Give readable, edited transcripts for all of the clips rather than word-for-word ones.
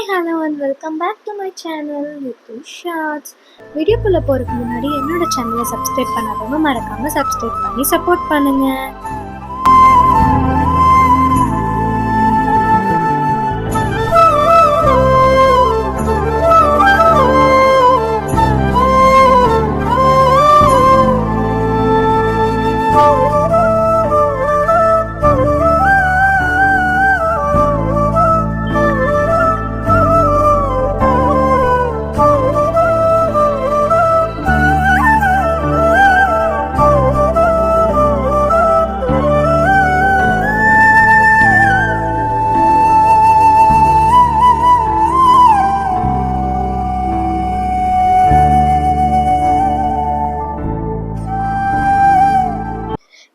Hi hello and welcome back to my channel little shorts. வீடியோக்குள்ளே போகிறதுக்கு முன்னாடி என்னோட சேனலை சப்ஸ்கிரைப் பண்ணாதவங்க மறக்காமல் சப்ஸ்கிரைப் பண்ணி சப்போர்ட் பண்ணுங்கள்.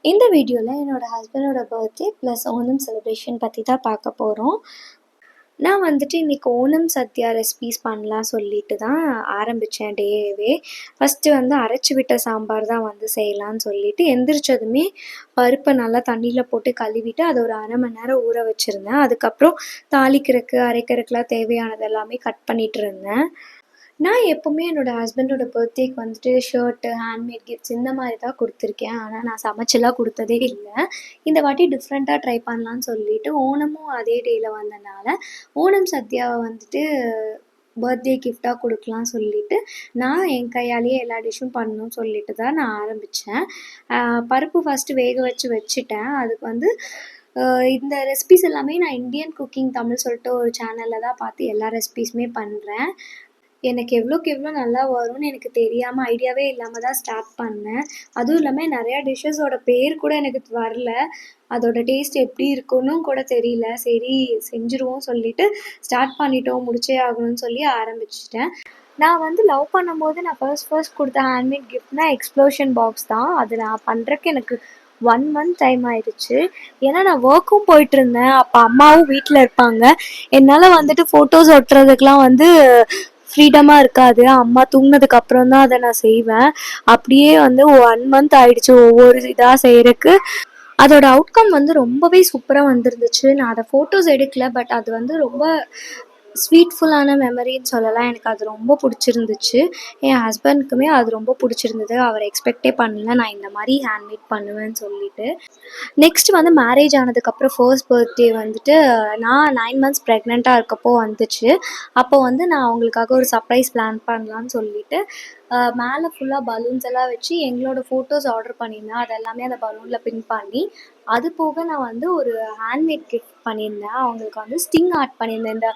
இந்த வீடியோவில் என்னோடய ஹஸ்பண்டோட பர்த்டே ப்ளஸ் ஓணம் செலிப்ரேஷன் பற்றி தான் பார்க்க போகிறோம். நான் இன்றைக்கி ஓணம் சத்யா ரெசிபீஸ் பண்ணலாம் சொல்லிட்டு தான் ஆரம்பித்தேன் டேவே. ஃபஸ்ட்டு அரைச்சி விட்ட சாம்பார் தான் செய்யலான்னு சொல்லிட்டு எந்திரிச்சதுமே பருப்பை நல்லா தண்ணியில் போட்டு கழுவிட்டு அதை ஒரு அரை மணி நேரம் ஊற வச்சுருந்தேன். அதுக்கப்புறம் தாளிக்கிறதுக்கு அரைக்கிறதுக்குலாம் தேவையானது எல்லாமே கட் பண்ணிகிட்டு இருந்தேன். நான் எப்போவுமே என்னோடய ஹஸ்பண்டோட பர்த்டேக்கு ஷர்ட்டு, ஹேண்ட்மேட் கிஃப்ட்ஸ் இந்த மாதிரி தான் கொடுத்துருக்கேன். ஆனால் நான் சமைச்செல்லாம் கொடுத்ததே இல்லை. இந்த வாட்டி டிஃப்ரெண்ட்டாக ட்ரை பண்ணலான்னு சொல்லிட்டு ஓணமும் அதே டேயில் வந்தனால ஓணம் சத்யாவை பர்த்டே கிஃப்டாக கொடுக்கலான்னு சொல்லிட்டு நான் என் கையாலேயே எல்லா டிஷ்ஷும் பண்ணணும்னு சொல்லிட்டு தான் நான் ஆரம்பித்தேன். பருப்பு ஃபஸ்ட்டு வேக வச்சுட்டேன். அதுக்கு இந்த ரெசிபிஸ் எல்லாமே நான் இந்தியன் குக்கிங் தமிழ் சொல்லிட்டு ஒரு சேனலில் தான் பார்த்து எல்லா ரெசிபீஸுமே பண்ணுறேன். எனக்கு எவ்வளோக்கு எவ்வளோ நல்லா வரும்னு எனக்கு தெரியாமல் ஐடியாவே இல்லாமல் தான் ஸ்டார்ட் பண்ணேன். அதுவும் இல்லாமல் நிறையா டிஷ்ஷஸோட பேர் கூட எனக்கு வரல. அதோட டேஸ்ட் எப்படி இருக்குன்னு கூட தெரியல. சரி செஞ்சுருவோம் சொல்லிட்டு ஸ்டார்ட் பண்ணிட்டோம், முடிச்சே ஆகணும்னு சொல்லி ஆரம்பிச்சிட்டேன். நான் லவ் பண்ணும்போது நான் ஃபர்ஸ்ட் கொடுத்த ஹேண்ட்மேட் கிஃப்ட்னால் எக்ஸ்ப்ளோஷன் பாக்ஸ் தான். அது நான் பண்ணுறக்கு எனக்கு 1 மந்த் டைம் ஆயிடுச்சு. ஏன்னா நான் ஒர்க்கும் போயிட்டுருந்தேன். அப்போ அம்மாவும் வீட்டில் இருப்பாங்க. என்னால் ஃபோட்டோஸ் ஒட்டுறதுக்கெலாம் ஃப்ரீடமாக இருக்காது. அம்மா தூங்கினதுக்கு அப்புறம் தான் அதை நான் செய்வேன். அப்படியே 1 மந்த் ஆயிடுச்சு ஒவ்வொரு இதாக செய்கிறதுக்கு. அதோட அவுட்கம் ரொம்பவே சூப்பராக வந்துருந்துச்சு. நான் அதை ஃபோட்டோஸ் எடுக்கல, பட் அது ரொம்ப ஸ்வீட்ஃபுல்லான மெமரின்னு சொல்லலாம். எனக்கு அது ரொம்ப பிடிச்சிருந்துச்சு. என் ஹஸ்பண்டுக்குமே அது ரொம்ப பிடிச்சிருந்தது. அவர் எக்ஸ்பெக்டே பண்ணல நான் இந்த மாதிரி ஹேண்ட்மேட் பண்ணுவேன்னு சொல்லிட்டு. நெக்ஸ்ட் மேரேஜ் ஆனதுக்கப்புறம் ஃபர்ஸ்ட் பர்த்டே நான் 9 மந்த்ஸ் ப்ரெக்னெண்ட்டாக இருக்கப்போ வந்துச்சு. அப்போ நான் அவங்களுக்காக ஒரு சர்ப்ரைஸ் பிளான் பண்ணலான்னு சொல்லிட்டு மேலே ஃபுல்லாக பலூன்ஸ் எல்லாம் வச்சு எங்களோட ஃபோட்டோஸ் ஆர்டர் பண்ணியிருந்தேன். அது எல்லாமே அந்த பலூனில் பின் பண்ணி, அது போக நான் ஒரு ஹேண்ட்மேட் கிஃப்ட் பண்ணியிருந்தேன். அவங்களுக்கு ஸ்டிங் ஆர்ட் பண்ணியிருந்தேன். இந்த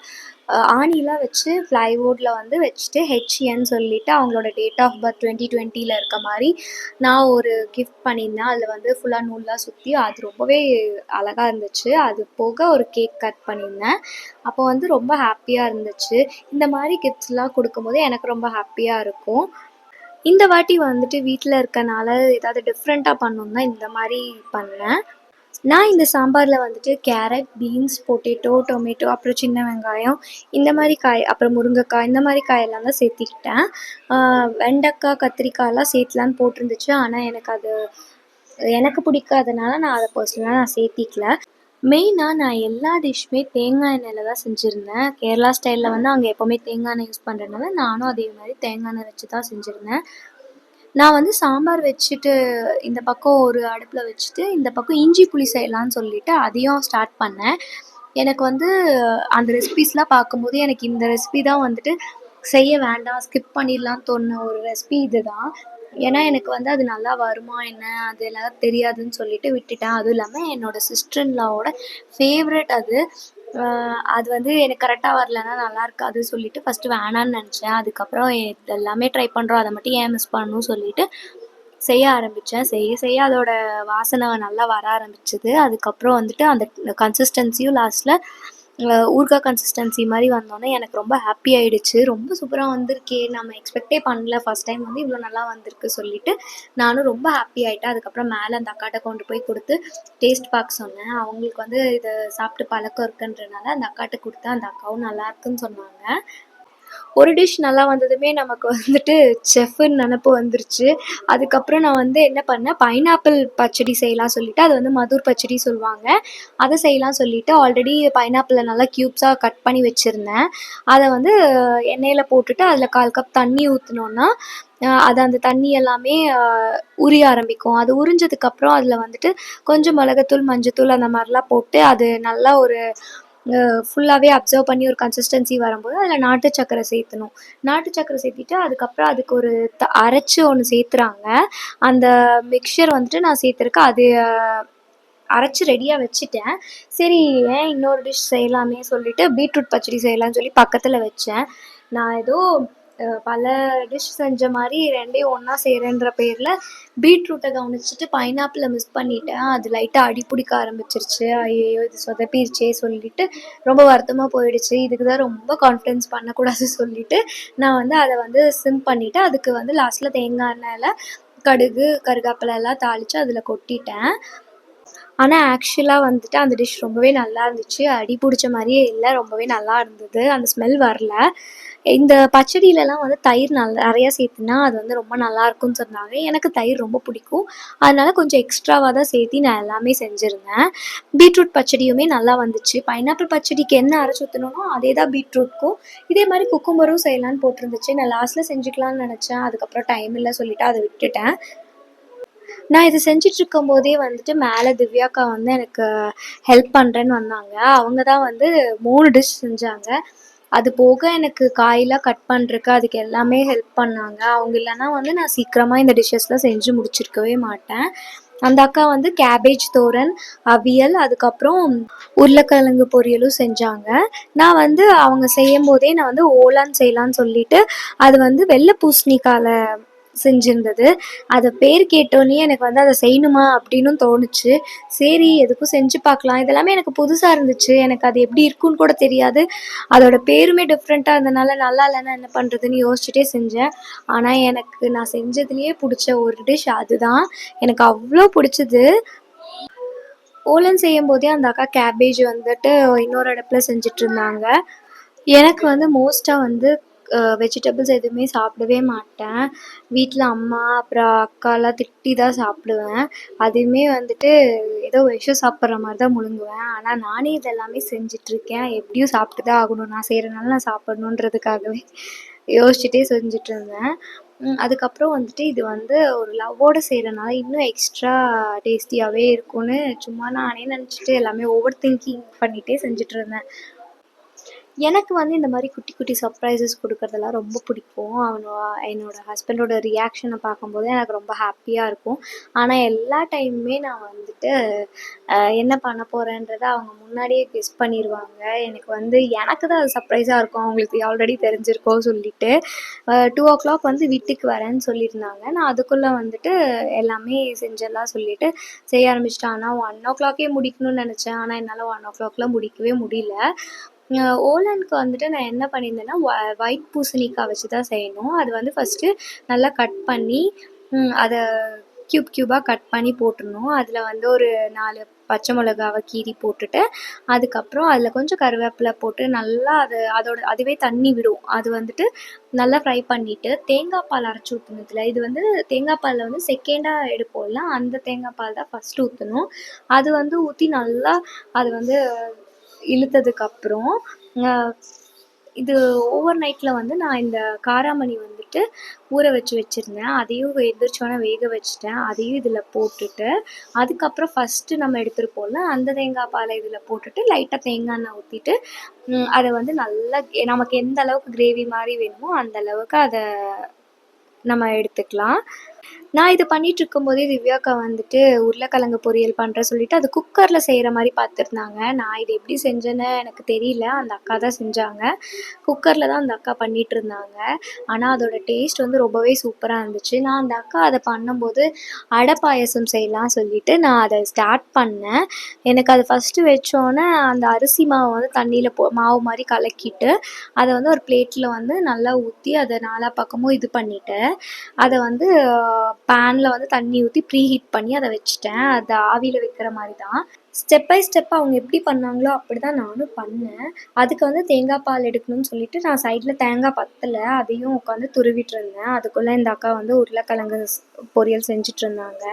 ஆணிலாம் வச்சு ப்ளைவுட்டில் வச்சுட்டு ஹெச்என்னு சொல்லிட்டு அவங்களோட டேட் ஆஃப் பர்த் 2020 இருக்க மாதிரி நான் ஒரு கிஃப்ட் பண்ணியிருந்தேன். அதில் ஃபுல்லாக நூல்லாம் சுற்றி அது ரொம்பவே அழகாக இருந்துச்சு. அது போக ஒரு கேக் கட் பண்ணியிருந்தேன். அப்போ ரொம்ப ஹாப்பியாக இருந்துச்சு. இந்த மாதிரி கிஃப்ட்ஸ்லாம் கொடுக்கும்போது எனக்கு ரொம்ப ஹாப்பியாக இருக்கும். இந்த வாட்டி வீட்டில் இருக்கனால ஏதாவது டிஃப்ரெண்ட்டாக பண்ணணுன்னு தான் இந்த மாதிரி பண்ணேன். நான் இந்த சாம்பாரில் கேரட், பீன்ஸ், பொட்டேட்டோ, டொமேட்டோ, அப்புறம் சின்ன வெங்காயம், இந்த மாதிரி காய், அப்புறம் முருங்கைக்காய், இந்த மாதிரி காயெல்லாம் தான் சேர்த்திக்கிட்டேன். வெண்டைக்காய், கத்திரிக்காயெல்லாம் சேர்த்துலான்னு போட்டிருந்துச்சு. ஆனால் எனக்கு பிடிக்காதனால நான் அதை பர்சனலாக நான் சேர்த்திக்கல. மெயினாக நான் எல்லா டிஷ்ஷுமே தேங்காய் எண்ணெயில் தான் செஞ்சுருந்தேன். கேரளா ஸ்டைலில் அங்கே எப்போவுமே தேங்காய் எண்ணெய் யூஸ் பண்ணுறதுனால நானும் அதே மாதிரி தேங்காய் எண்ணெய் வச்சு தான் செஞ்சுருந்தேன். நான் சாம்பார் வச்சுட்டு இந்த பக்கம் ஒரு அடுப்பில் வச்சுட்டு இந்த பக்கம் இஞ்சி புளி செய்யலான்னு சொல்லிட்டு அதையும் ஸ்டார்ட் பண்ணேன். எனக்கு அந்த ரெசிபீஸ்லாம் பார்க்கும்போது எனக்கு இந்த ரெசிபி தான் செய்ய வேண்டாம், ஸ்கிப் பண்ணிடலான்னு தோணுன ஒரு ரெசிபி இது தான். ஏன்னா எனக்கு அது நல்லா வருமா என்ன அது எல்லாம் தெரியாதுன்னு சொல்லிட்டு விட்டுட்டேன். அதுவும் இல்லாமல் என்னோடய சிஸ்டர் இன் லாவோட ஃபேவரட் அது. அது எனக்கு கரெக்டாக வரலன்னா நல்லா இருக்காது சொல்லிட்டு ஃபஸ்ட்டு வேணான்னு நினச்சேன். அதுக்கப்புறம் எல்லாமே ட்ரை பண்ணுறோம், அதை மட்டும் ஏன் மிஸ் பண்ணணும்னு சொல்லிட்டு செய்ய ஆரம்பித்தேன். செய்ய அதோட வாசனை நல்லா வர ஆரம்பிச்சிது. அதுக்கப்புறம் அந்த கன்சிஸ்டன்சியும் லாஸ்ட்டில் ஊறுகாய் கன்சிஸ்டன்சி மாதிரி வந்தோன்னே எனக்கு ரொம்ப ஹாப்பி ஆகிடுச்சு. ரொம்ப சூப்பராக வந்திருக்கே, நம்ம எக்ஸ்பெக்டே பண்ணல ஃபஸ்ட் டைம் இவ்வளோ நல்லா வந்திருக்கு சொல்லிட்டு நானும் ரொம்ப ஹாப்பி ஆகிட்டேன். அதுக்கப்புறம் மேலே அந்த அக்காட்ட கொண்டு போய் கொடுத்து டேஸ்ட் பார்க்க சொன்னேன். அவங்களுக்கு இதை சாப்பிட்டு பழக்கம் இருக்குன்றனால அந்த அக்காட்ட கொடுத்தேன். அந்த அக்காவும் நல்லா இருக்குன்னு சொன்னாங்க. ஒரு டிஷ் நல்லா வந்ததுமே நமக்கு வந்துட்டு செஃப்ன்னு நெனப்பு வந்துருச்சு. அதுக்கப்புறம் நான் வந்து என்ன பண்ணேன், பைனாப்பிள் பச்சடி செய்யலாம் சொல்லிட்டு, அது வந்து மதுர் பச்சடி சொல்லுவாங்க. அத செய்யலாம் சொல்லிட்டு ஆல்ரெடி பைனாப்பிள நல்லா க்யூப்ஸா கட் பண்ணி வச்சிருந்தேன். அத வந்து எண்ணெயில போட்டுட்டு அதில 1/4 கப் தண்ணி ஊத்துனோன்னா, அது அந்த தண்ணி எல்லாமே உரிய ஆரம்பிக்கும். அது உறிஞ்சதுக்கப்புறம் அதில வந்துட்டு கொஞ்சம் மிளகுத்தூள், மஞ்சத்தூள் அந்த மாரிலாம் போட்டு அது நல்லா ஒரு ஃபுல்லாவே அப்சர்வ் பண்ணி ஒரு கன்சிஸ்டன்சி வரும்போது அதில் நாட்டு சர்க்கரை சேர்த்தணும். நாட்டு சர்க்கரை சேர்த்திட்டு அதுக்கப்புறம் அதுக்கு ஒரு அரைச்சு ஒன்று சேர்த்துறாங்க. அந்த மிக்சர் வந்துட்டு நான் சேர்த்துருக்கேன். அது அரைச்சு ரெடியா வச்சுட்டேன். சரி ஏன் இன்னொரு டிஷ் செய்யலாமே சொல்லிட்டு பீட்ரூட் பச்சடி செய்யலான்னு சொல்லி பக்கத்துல வச்சேன். நான் ஏதோ பல டிஷ் செஞ்ச மாரி 2யும் ஒண்ணா செய்றேன்ற பேர்ல பீட்ரூட்ட கவனிச்சுட்டு பைனாப்பிள மிஸ் பண்ணிட்டேன். அது லைட்டா அடி பிடிக்க ஆரம்பிச்சிருச்சு. ஐயய்யோ! இது சொதப்பிருச்சே சொல்லிட்டு ரொம்ப வருத்தமா போயிடுச்சு. இதுக்கு தான் ரொம்ப கான்ஃபிடன்ஸ் பண்ணக்கூடாது சொல்லிட்டு, நான் வந்து அத வந்து சிம் பண்ணிட்டு, அதுக்கு வந்து லாஸ்ட்ல தேங்காய் எண்ணெயில கடுகு, கருவேப்பிலை எல்லாம் தாளிச்சு அதில கொட்டிட்டேன். ஆனா, ஆக்சுவலா வந்துட்டு அந்த டிஷ் ரொம்பவே நல்லா இருந்துச்சு. அடி புடிச்ச மாரியே இல்ல. ரொம்பவே நல்லா இருந்தது. அந்த ஸ்மெல் வரல. இந்த பச்சடிலலாம் வந்து தயிர் நெறையா சேர்த்துனா, அது வந்து ரொம்ப நல்லாயிருக்கும்னு சொன்னாங்க. எனக்கு தயிர் ரொம்ப பிடிக்கும். அதனால கொஞ்சம் எக்ஸ்ட்ராவா தான் சேர்த்தி நான் எல்லாமே செஞ்சிருந்தேன். பீட்ரூட் பச்சடியுமே நல்லா வந்துச்சு. பைனாப்பிள் பச்சடிக்கு என்ன அரைச்சு ஊத்துனனோ, அதே தான் பீட்ரூட்க்கும். இதே மாரி குக்கும்பரும் செய்யலான்னு போட்டிருந்துச்சு. நான் லாஸ்ட்ல செஞ்சுக்கலான்னு நெனச்சேன். அதுக்கப்புறம் டைம் இல்ல சொல்லிட்டு அத விட்டுட்டேன். நான் இது செஞ்சுட்ருக்கும்போதே வந்துட்டு மேல திவ்யாக்கா வந்து எனக்கு ஹெல்ப் பண்ணுறேன்னு வந்தாங்க. அவங்க தான் வந்து 3 டிஷ் செஞ்சாங்க. அது போக எனக்கு காயெல்லாம் கட் பண்ணுறக்கு அதுக்கு எல்லாமே ஹெல்ப் பண்ணாங்க. அவங்க இல்லன்னா வந்து நான் சீக்கிரமா இந்த டிஷ்ஷஸ்லாம் செஞ்சு முடிச்சிருக்கவே மாட்டேன். அந்த அக்கா வந்து கேபேஜ் தோரன், அவியல், அதுக்கப்புறம் உருளைக்கிழங்கு பொரியலும் செஞ்சாங்க. நான் வந்து அவங்க செய்யும்போதே நான் வந்து ஓலான் செய்யலான்னு சொல்லிட்டு, அது வந்து வெள்ள பூசணிக்கால செஞ்சிருந்தது. அது பேர் கேட்டோனே எனக்கு வந்து அத செய்யணுமா அப்படின்னும் தோணுச்சு. சரி எதுக்கும் செஞ்சு பார்க்கலாம். இதெல்லாமே எனக்கு புதுசா இருந்துச்சு. எனக்கு அது எப்படி இருக்குன்னு கூட தெரியாது. அதோட பேருமே டிஃப்ரெண்ட்டா இருந்தனால நல்லா இல்லன்னா என்ன பண்றதுன்னு யோசிச்சுட்டே செஞ்சேன். ஆனா எனக்கு நான் செஞ்சதுலயே புடிச்ச ஒரு டிஷ் அதுதான். எனக்கு அவ்ளோ புடிச்சது. ஓலன் செய்யும்போதே அந்த அக்கா கேபேஜ் வந்துட்டு இன்னொரு அடுப்புல செஞ்சுட்ருந்தாங்க. எனக்கு வந்து மோஸ்ட்டா வந்து வெஜிடபிள்ஸ் எதுவுமே சாப்பிடவே மாட்டேன். வீட்ல அம்மா, அப்புறம் அக்காலாம் திட்டி தான் சாப்பிடுவேன். அதுவுமே வந்துட்டு ஏதோ விஷம் சாப்பிட்ற மாரி தான் முழுங்குவேன். ஆனா நானே இது எல்லாமே செஞ்சுட்ருக்கேன். எப்படியும் சாப்பிட்டு தான் ஆகணும். நான் செய்றனால நான் சாப்பிடணுன்றதுக்காகவே யோசிச்சுட்டே செஞ்சுட்ருந்தேன். அதுக்கப்புறம் வந்துட்டு இது வந்து ஒரு லவ்வோட செய்றனால இன்னும் எக்ஸ்ட்ரா டேஸ்டியாவே இருக்கும்னு சும்மா நானே நெனச்சுட்டு எல்லாமே ஓவர் திங்கிங் பண்ணிட்டே செஞ்சுட்ருந்தேன். எனக்கு வந்து இந்த மாரி குட்டி, குட்டி சர்ப்ரைசஸ் குடுக்கறதெல்லாம் ரொம்ப பிடிக்கும். என்னோட ஹஸ்பண்டோட ரியாக்ஷன பார்க்கும்போது எனக்கு ரொம்ப ஹாப்பியா இருக்கும். ஆனா எல்லா டைமுமே நான் வந்துட்டு என்ன பண்ண போறேன்றத அவங்க முன்னாடியே கெஸ் பண்ணிருவாங்க. எனக்கு தான் அது சர்ப்ரைஸா இருக்கும். அவங்களுக்கு ஆல்ரெடி தெரிஞ்சிருக்கும் சொல்லிட்டு. 2:00 வந்து வீட்டுக்கு வரேன்னு சொல்லியிருந்தாங்க. நான் அதுக்குள்ள வந்துட்டு எல்லாமே செஞ்சிடலாம் சொல்லிட்டு செய்ய ஆரம்பிச்சுட்டேன். ஆனா 1:00க்கே முடிக்கணும்னு நெனச்சேன். ஆனா என்னால 1:00லாம் முடிக்கவே முடியல. ஓலனுக்கு வந்துட்டு நான் என்ன பண்ணியிருந்தேன்னா, ஒயிட் பூசணிக்காய் வச்சு தான் செய்யணும். அது வந்து ஃபஸ்ட்டு நல்லா கட் பண்ணி, அத க்யூபா கட் பண்ணி போட்டுறணும். அதில வந்து ஒரு 4 பச்சை மிளகாவ கீறி போட்டுட்டு, அதுக்கப்புறம் அதில கொஞ்சம் கருவேப்பிலை போட்டு நல்லா அதுவே தண்ணி விடும். அது வந்துட்டு நல்லா ஃப்ரை பண்ணிட்டு, தேங்காய் பால் அரைச்சு ஊத்தணும் இதில. இது வந்து தேங்காய் பால்ல வந்து செகண்டா எடுப்போம்ல, அந்த தேங்காய் பால் தான் ஃபஸ்ட்டு ஊத்தணும். அது வந்து ஊத்தி நல்லா அது வந்து இழுத்ததுக்கப்புறம் இது ஓவர் நைட்டில் வந்து நான் இந்த காராமணி வந்துட்டு ஊற வச்சுருந்தேன். அதையும் எந்திரிச்சோன்னே வேக வச்சுட்டேன். அதையும் இதில் போட்டுட்டு, அதுக்கப்புறம் ஃபஸ்ட்டு நம்ம எடுத்திருப்போம்ல, அந்த தேங்காய் பாலை இதில் போட்டுட்டு லைட்டாக தேங்காய் எண்ணெய் ஊற்றிட்டு, அதை வந்து நல்லா நமக்கு எந்த அளவுக்கு கிரேவி மாதிரி வேணுமோ அந்த அளவுக்கு அதை நம்ம எடுத்துக்கலாம். நான் இது பண்ணிகிட்ருக்கும்போதே திவ்யாக்கா வந்துட்டு உருளைக்கிழங்கு பொரியல் பண்ணுறேன் சொல்லிட்டு அது குக்கரில் செய்கிற மாதிரி பார்த்துருந்தாங்க. நான் இது எப்படி செஞ்சேன்னு எனக்கு தெரியல. அந்த அக்கா தான் செஞ்சாங்க. குக்கரில் தான் அந்த அக்கா பண்ணிகிட்ருந்தாங்க. ஆனால் அதோட டேஸ்ட் வந்து ரொம்பவே சூப்பராக இருந்துச்சு. நான் அந்த அக்கா அதை பண்ணும்போது அடை பாயாசம் செய்யலாம் சொல்லிட்டு நான் அதை ஸ்டார்ட் பண்ணேன். எனக்கு அது ஃபஸ்ட்டு வச்சோன்னே அந்த அரிசி மாவை வந்து தண்ணியில் மாவு மாதிரி கலக்கிட்டு, அதை வந்து ஒரு பிளேட்டில் வந்து நல்லா ஊற்றி அதை நாலா பக்கமும் இது பண்ணிவிட்டு, அதை வந்து பேனில் வந்து தண்ணி ஊற்றி ப்ரீ ஹீட் பண்ணி அதை வச்சுட்டேன். அது ஆவியில் வைக்கிற மாதிரி தான். ஸ்டெப் பை ஸ்டெப் அவங்க எப்படி பண்ணாங்களோ அப்படி தான் நானும் பண்ணேன். அதுக்கு வந்து தேங்காய் பால் எடுக்கணும்னு சொல்லிட்டு நான் சைடில் தேங்காய் பத்தல. அதையும் உட்காந்து துருவிட்டு இருந்தேன். அதுக்குள்ளே இந்த அக்கா வந்து உருளைக்கிழங்கு பொரியல் செஞ்சுட்டு இருந்தாங்க.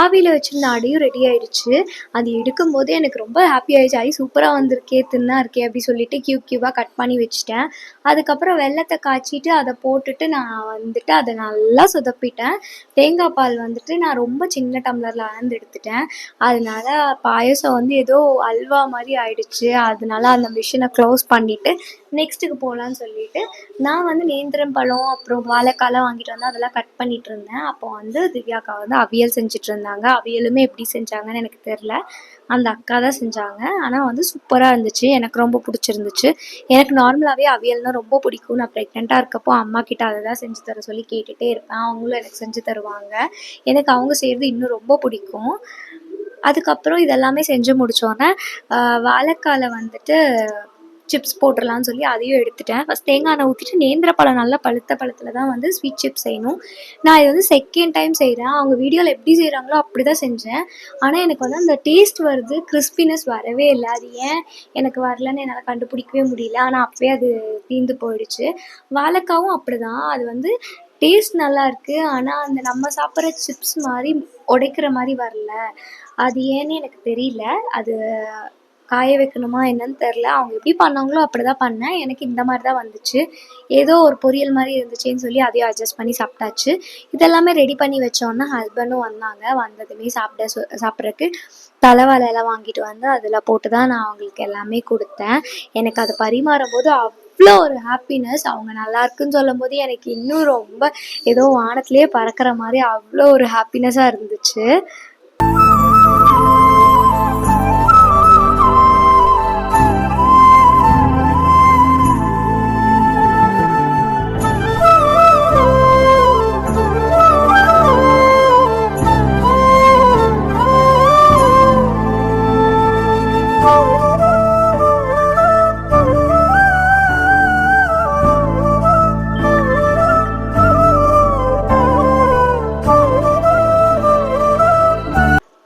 ஆவியில் வச்சுருந்த அடையும் ரெடி ஆயிடுச்சு. அது எடுக்கும்போதே எனக்கு ரொம்ப ஹாப்பி ஆயிடுச்சு. ஐ சூப்பராக வந்திருக்கே, தின்னா இருக்கே அப்படி சொல்லிட்டு கியூபாக கட் பண்ணி வச்சுட்டேன். அதுக்கப்புறம் வெல்லத்தை காய்ச்சிட்டு அதை போட்டுட்டு நான் வந்துட்டு அதை நல்லா சொதப்பிட்டேன். தேங்காய் பால் வந்துட்டு நான் ரொம்ப சின்ன டம்ளரில் அளந்து எடுத்துட்டேன். அதனால பாயசம் வந்து ஏதோ அல்வா மாதிரி ஆயிடுச்சு. அதனால அந்த மிஷினை க்ளோஸ் பண்ணிவிட்டு நெக்ஸ்ட்டுக்கு போகலான்னு சொல்லிட்டு நான் வந்து நேந்திரம் பழம் அப்புறம் வாழைக்காலாம் வாங்கிட்டு வந்து அதெல்லாம் கட் பண்ணிட்டு இருந்தேன். அப்போ வந்து திவ்யாக்கா வந்து அவியல் செஞ்சுட்டு இருந்தாங்க. அவியலுமே எப்படி செஞ்சாங்கன்னு எனக்கு தெரில, அந்த அக்கா தான் செஞ்சாங்க. ஆனால் வந்து சூப்பராக இருந்துச்சு, எனக்கு ரொம்ப பிடிச்சிருந்துச்சு. எனக்கு நார்மலாகவே அவியல்னால் ரொம்ப பிடிக்கும். நான் ப்ரெக்னெண்ட்டாக இருக்கப்போ அம்மா கிட்ட அதை தான் செஞ்சு தர சொல்லி கேட்டுகிட்டே இருப்பேன். அவங்களும் எனக்கு செஞ்சு தருவாங்க. எனக்கு அவங்க செய்கிறது இன்னும் ரொம்ப பிடிக்கும். அதுக்கப்புறம் இதெல்லாமே செஞ்சு முடித்தோன்னே வாழைக்கால வந்துட்டு சிப்ஸ் போட்டுடலான்னு சொல்லி அதையும் எடுத்துட்டேன். ஃபஸ்ட் தேங்காய் எண்ணெய் ஊற்றிட்டு நேந்திர பழம் நல்லா பழுத்த பழத்தில் தான் வந்து ஸ்வீட் சிப்ஸ் செய்யணும். நான் இது வந்து செகண்ட் டைம் செய்கிறேன். அவங்க வீடியோவில் எப்படி செய்கிறாங்களோ அப்படி தான் செஞ்சேன். ஆனால் எனக்கு வந்து அந்த டேஸ்ட் வருது, கிறிஸ்பினஸ் வரவே இல்லை. அது ஏன் எனக்கு வரலன்னு என்னால் கண்டுபிடிக்கவே முடியல. ஆனால் அப்போயே அது தீர்ந்து போயிடுச்சு. வாழைக்காவும் அப்படி தான், அது வந்து டேஸ்ட் நல்லாயிருக்கு. ஆனால் அந்த நம்ம சாப்பிட்ற சிப்ஸ் மாதிரி உடைக்கிற மாதிரி வரல. அது ஏன்னு எனக்கு தெரியல. அது காய வைக்கணுமா என்னன்னு தெரில. அவங்க எப்படி பண்ணாங்களோ அப்படி தான் பண்ணேன். எனக்கு இந்த மாதிரி தான் வந்துச்சு. ஏதோ ஒரு பொரியல் மாதிரி இருந்துச்சுன்னு சொல்லி அதையும் அட்ஜஸ்ட் பண்ணி சாப்பிட்டாச்சு. இதெல்லாமே ரெடி பண்ணி வச்சோன்னா ஹஸ்பண்டும் வந்தாங்க. வந்ததுமே சாப்பிட்றதுக்கு தலைவாழைலாம் வாங்கிட்டு வந்து அதில் போட்டு தான் நான் அவங்களுக்கு எல்லாமே கொடுத்தேன். எனக்கு அதை பரிமாறும் போது அவ்வளோ ஒரு ஹாப்பினஸ். அவங்க நல்லா இருக்குன்னு சொல்லும் போது எனக்கு இன்னும் ரொம்ப ஏதோ வானத்திலே பறக்கிற மாதிரி அவ்வளோ ஒரு ஹாப்பினஸாக இருந்துச்சு.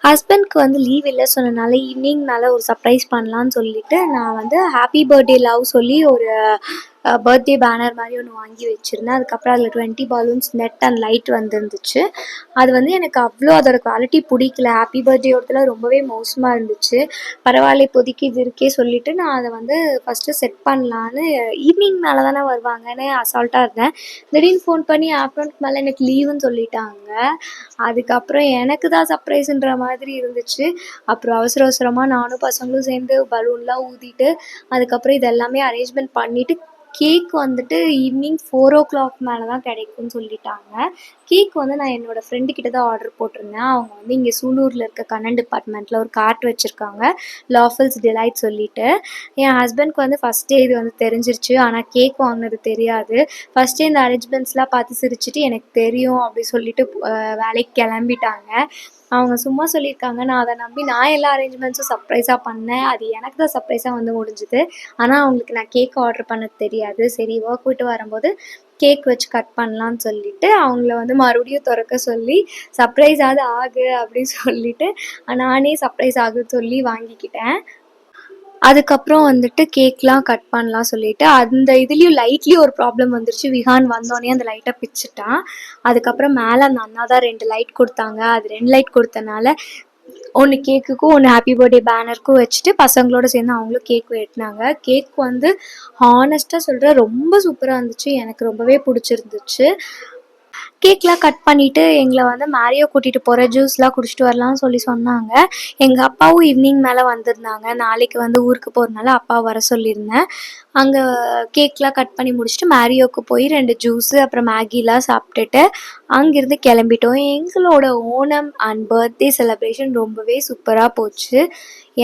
ஹஸ்பண்ட்க்கு வந்து லீவ் இல்லை சொன்னனால ஈவினிங் மேலே ஒரு சர்ப்ரைஸ் பண்ணலான்னு சொல்லிட்டு நான் வந்து ஹாப்பி பர்த்டே லவ் சொல்லி ஒரு பர்த்டே பேனர் மாதிரி ஒன்று வாங்கி வச்சுருந்தேன். அதுக்கப்புறம் அதில் 20 பலூன்ஸ் நெட் அண்ட் லைட் வந்துருந்துச்சு. அது வந்து எனக்கு அவ்வளோ அதோட குவாலிட்டி பிடிக்கல. ஹாப்பி பர்த்டே ஒருத்தல ரொம்பவே மோசமாக இருந்துச்சு. பரவாயில்ல இப்போதைக்கு இது இருக்கே சொல்லிவிட்டு நான் அதை வந்து ஃபஸ்ட்டு செட் பண்ணலான்னு ஈவினிங் மேலே தானே வருவாங்கன்னு அசால்ட்டாக இருந்தேன். திடீர்னு ஃபோன் பண்ணி ஆஃப்டர்நூனுக்கு மேலே எனக்கு லீவுன்னு சொல்லிட்டாங்க. அதுக்கப்புறம் எனக்கு தான் சர்ப்ரைஸுன்ற மாதிரி இருந்துச்சு. அப்புறம் அவசர அவசரமாக நானும் பசங்களும் சேர்ந்து பலூன்லாம் ஊதிட்டு அதுக்கப்புறம் இதெல்லாமே அரேஞ்ச்மெண்ட் பண்ணிவிட்டு கேக் வந்துட்டு ஈவினிங் 4:00 மேலே தான் கிடைக்கும்னு சொல்லிட்டாங்க. கேக் வந்து நான் என்னோடய ஃப்ரெண்டுக்கிட்ட தான் ஆர்டர் போட்டிருந்தேன். அவங்க வந்து இங்கே சூலூரில் இருக்க கண்ணன் டிபார்ட்மெண்ட்டில் ஒரு கார்ட் வச்சுருக்காங்க, லாஃபல்ஸ் டிலைட் சொல்லிட்டு. என் ஹஸ்பண்ட்க்கு வந்து ஃபஸ்ட்டே இது வந்து தெரிஞ்சிருச்சு. ஆனால் கேக் வாங்கினது தெரியாது. ஃபஸ்ட்டே இந்த அரேஞ்ச்மெண்ட்ஸ்லாம் பார்த்து சிரிச்சுட்டு எனக்கு தெரியும் அப்படி சொல்லிட்டு வேலைக்கு கிளம்பிட்டாங்க. அவங்க சும்மா சொல்லியிருக்காங்க, நான் அதை நம்பி நான் எல்லா அரேஞ்ச்மெண்ட்ஸும் சர்ப்ரைஸாக பண்ணேன். அது எனக்கு தான் சர்ப்ரைஸாக வந்து முடிஞ்சுது. ஆனால் அவங்களுக்கு நான் கேக் ஆர்டர் பண்ணது தெரியாது. சரி ஒர்க் விட்டு வரும்போது கேக் வச்சு கட் பண்ணலான்னு சொல்லிட்டு அவங்கள வந்து மறுபடியும் திறக்க சொல்லி சர்ப்ரைஸாவது ஆகு அப்படின்னு சொல்லிட்டு நானே சர்ப்ரைஸ் ஆகுன்னு சொல்லி வாங்கிக்கிட்டேன். அதுக்கப்புறம் வந்துட்டு கேக்லாம் கட் பண்ணலாம் சொல்லிட்டு அந்த இதுலேயும் லைட்லேயும் ஒரு ப்ராப்ளம் வந்துருச்சு. விஹான் வந்தோடனே அந்த லைட்டை பிச்சுட்டான். அதுக்கப்புறம் மேலே அந்த அண்ணா தான் 2 லைட் கொடுத்தாங்க. அது 2 லைட் கொடுத்தனால ஒன்று கேக்குக்கும் ஒன்று ஹாப்பி பர்த்டே பேனருக்கும் வச்சுட்டு பசங்களோட சேர்ந்து அவங்களும் கேக் வெட்டினாங்க. கேக் வந்து ஹானஸ்ட்டாக சொல்கிறேன் ரொம்ப சூப்பராக இருந்துச்சு. எனக்கு ரொம்பவே பிடிச்சிருந்துச்சு. கேக்லாம் கட் பண்ணிவிட்டு எங்களை வந்து மேரியோ கூட்டிகிட்டு போகிறேன், ஜூஸ்லாம் குடிச்சிட்டு வரலாம்னு சொல்லி சொன்னாங்க. எங்கள் அப்பாவும் ஈவினிங் மேலே வந்திருந்தாங்க. நாளைக்கு வந்து ஊருக்கு போகிறதுனால அப்பா வர சொல்லியிருந்தேன். அங்கே கேக்லாம் கட் பண்ணி முடிச்சுட்டு மேரியோவுக்கு போய் 2 ஜூஸு அப்புறம் மேகிலாம் சாப்பிட்டுட்டு அங்கேருந்து கிளம்பிட்டோம். எங்களோட ஓணம் அண்ட் பர்த்டே செலிப்ரேஷன் ரொம்பவே சூப்பராக போச்சு.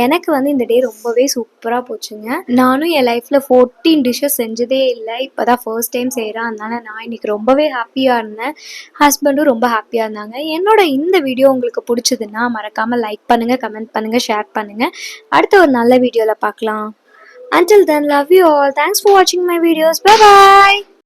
எனக்கு வந்து இந்த டே ரொம்பவே சூப்பராக போச்சுங்க. நானும் என் லைஃப்பில் 14 டிஷ்ஷஸ் செஞ்சதே இல்லை. இப்போ தான் ஃபர்ஸ்ட் டைம் செய்கிறேன். அதனால் நான் இன்றைக்கி ரொம்பவே ஹாப்பியாக இருந்தேன். ஹஸ்பண்டும் ரொம்ப ஹாப்பியாக இருந்தாங்க. என்னோட இந்த வீடியோ உங்களுக்கு பிடிச்சதுன்னா மறக்காமல் லைக் பண்ணுங்கள், கமெண்ட் பண்ணுங்கள், ஷேர் பண்ணுங்கள். அடுத்த ஒரு நல்ல வீடியோவில் பார்க்கலாம். Until then, love you all. Thanks for watching my videos. Bye bye.